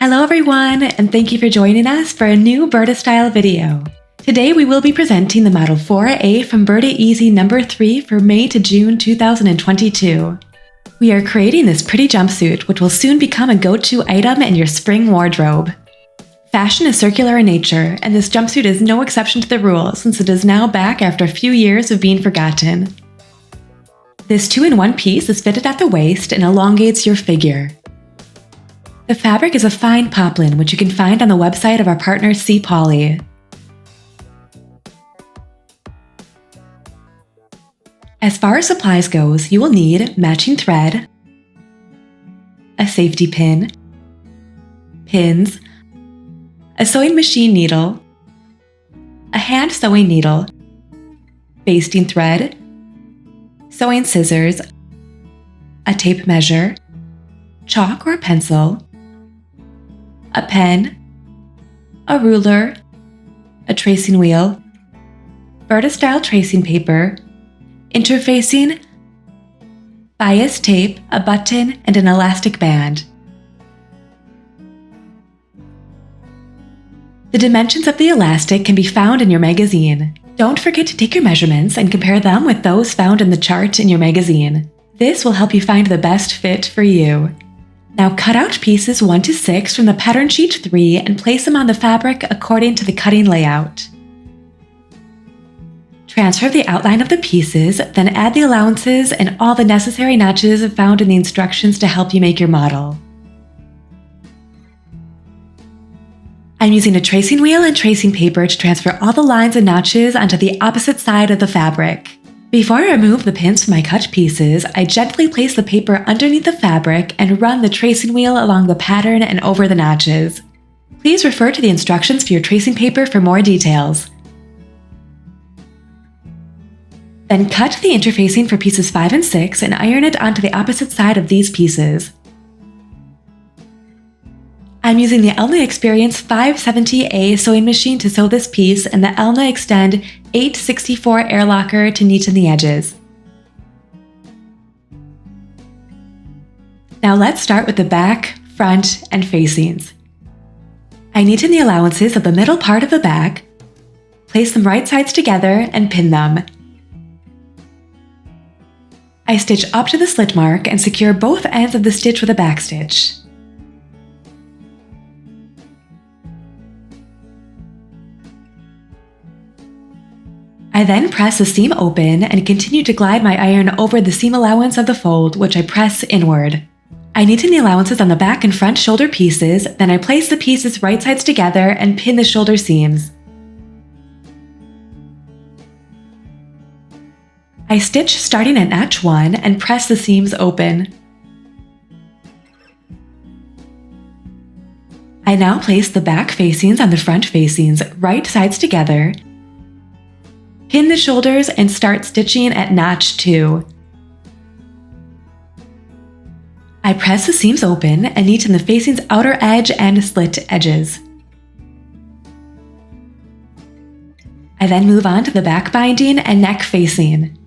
Hello everyone, and thank you for joining us for a new Burda style video. Today we will be presenting the model 4A from Burda Easy number 3 for May to June 2022. We are creating this pretty jumpsuit which will soon become a go-to item in your spring wardrobe. Fashion is circular in nature, and this jumpsuit is no exception to the rule since it is now back after a few years of being forgotten. This 2-in-1 piece is fitted at the waist and elongates your figure. The fabric is a fine poplin, which you can find on the website of our partner C. Poly. As far as supplies goes, you will need matching thread, a safety pin, pins, a sewing machine needle, a hand sewing needle, basting thread, sewing scissors, a tape measure, chalk or pencil, a pen, a ruler, a tracing wheel, Burda style tracing paper, interfacing, bias tape, a button, and an elastic band. The dimensions of the elastic can be found in your magazine. Don't forget to take your measurements and compare them with those found in the chart in your magazine. This will help you find the best fit for you. Now cut out pieces 1 to 6 from the pattern sheet 3 and place them on the fabric according to the cutting layout. Transfer the outline of the pieces, then add the allowances and all the necessary notches found in the instructions to help you make your model. I'm using a tracing wheel and tracing paper to transfer all the lines and notches onto the opposite side of the fabric. Before I remove the pins from my cut pieces, I gently place the paper underneath the fabric and run the tracing wheel along the pattern and over the notches. Please refer to the instructions for your tracing paper for more details. Then cut the interfacing for pieces 5 and 6 and iron it onto the opposite side of these pieces. I'm using the Elna Experience 570A sewing machine to sew this piece and the Elna Extend 864 air locker to neaten the edges. Now let's start with the back, front, and facings. I neaten the allowances of the middle part of the back, place them right sides together, and pin them. I stitch up to the slit mark and secure both ends of the stitch with a backstitch. I then press the seam open and continue to glide my iron over the seam allowance of the fold, which I press inward. I neaten the allowances on the back and front shoulder pieces, then I place the pieces right sides together and pin the shoulder seams. I stitch starting at notch 1 and press the seams open. I now place the back facings on the front facings, right sides together, pin the shoulders, and start stitching at notch 2. I press the seams open and neaten the facing's outer edge and slit edges. I then move on to the back binding and neck facing.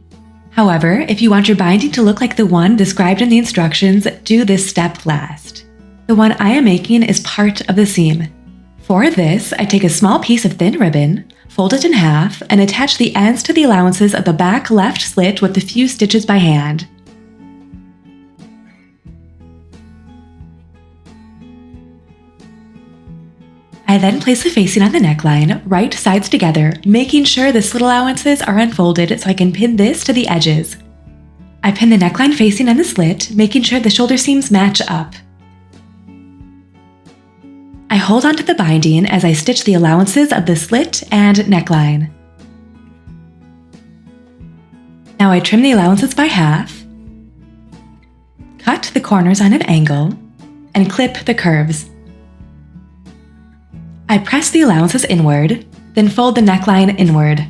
However, if you want your binding to look like the one described in the instructions, do this step last. The one I am making is part of the seam. For this, I take a small piece of thin ribbon, fold it in half, and attach the ends to the allowances of the back left slit with a few stitches by hand. I then place the facing on the neckline, right sides together, making sure the slit allowances are unfolded so I can pin this to the edges. I pin the neckline facing on the slit, making sure the shoulder seams match up. I hold onto the binding as I stitch the allowances of the slit and neckline. Now I trim the allowances by half, cut the corners on an angle, and clip the curves. I press the allowances inward, then fold the neckline inward.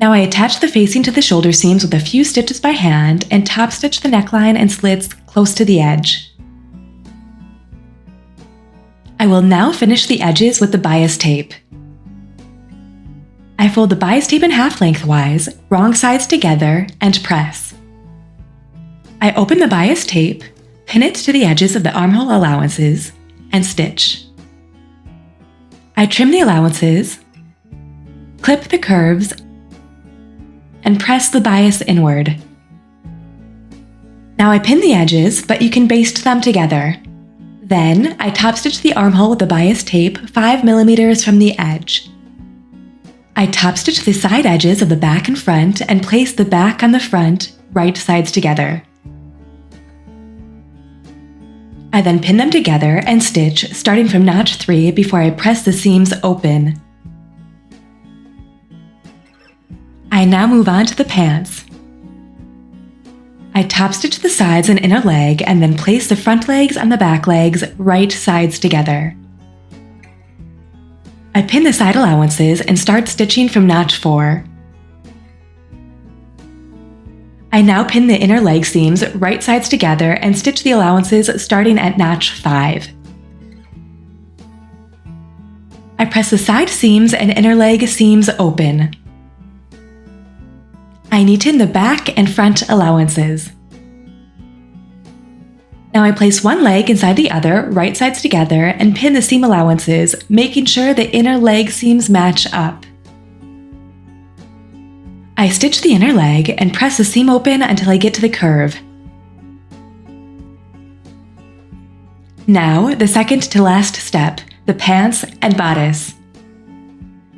Now I attach the facing to the shoulder seams with a few stitches by hand and top stitch the neckline and slits close to the edge. I will now finish the edges with the bias tape. I fold the bias tape in half lengthwise, wrong sides together, and press. I open the bias tape, Pin it to the edges of the armhole allowances and stitch. I trim the allowances, clip the curves, and press the bias inward. Now I pin the edges, but you can baste them together. Then I top stitch the armhole with the bias tape 5 mm from the edge. I top stitch the side edges of the back and front and place the back on the front, right sides together. I then pin them together and stitch starting from notch 3 before I press the seams open. I now move on to the pants. I top stitch the sides and inner leg and then place the front legs and the back legs right sides together. I pin the side allowances and start stitching from notch 4. I now pin the inner leg seams right sides together and stitch the allowances starting at notch 5. I press the side seams and inner leg seams open. I neaten the back and front allowances. Now I place one leg inside the other, right sides together, and pin the seam allowances, making sure the inner leg seams match up. I stitch the inner leg and press the seam open until I get to the curve. Now, the second to last step, the pants and bodice.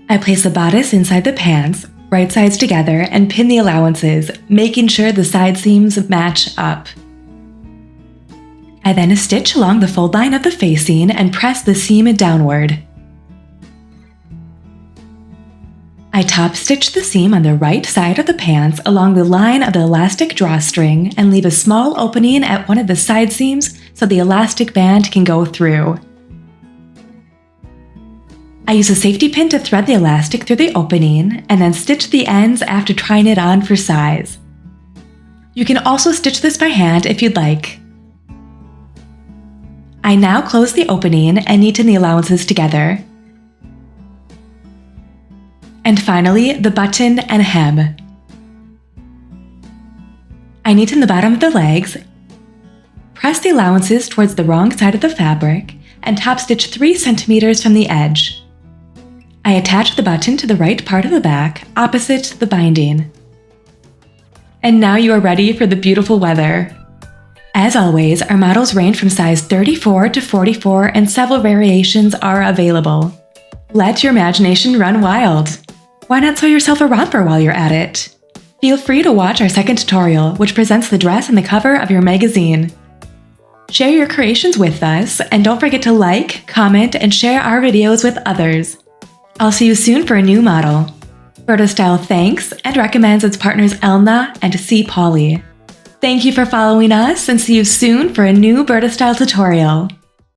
I place the bodice inside the pants, right sides together, and pin the allowances, making sure the side seams match up. I then stitch along the fold line of the facing and press the seam downward. I top stitch the seam on the right side of the pants along the line of the elastic drawstring and leave a small opening at one of the side seams so the elastic band can go through. I use a safety pin to thread the elastic through the opening and then stitch the ends after trying it on for size. You can also stitch this by hand if you'd like. I now close the opening and neaten the allowances together. And finally, the button and hem. I neaten the bottom of the legs, press the allowances towards the wrong side of the fabric, and top stitch 3 centimeters from the edge. I attach the button to the right part of the back, opposite the binding. And now you are ready for the beautiful weather. As always, our models range from size 34 to 44 and several variations are available. Let your imagination run wild. Why not sew yourself a romper while you're at it? Feel free to watch our second tutorial, which presents the dress and the cover of your magazine. Share your creations with us, and don't forget to like, comment, and share our videos with others. I'll see you soon for a new model. Burda Style thanks and recommends its partners Elna and C. Polly. Thank you for following us and see you soon for a new Burda Style tutorial.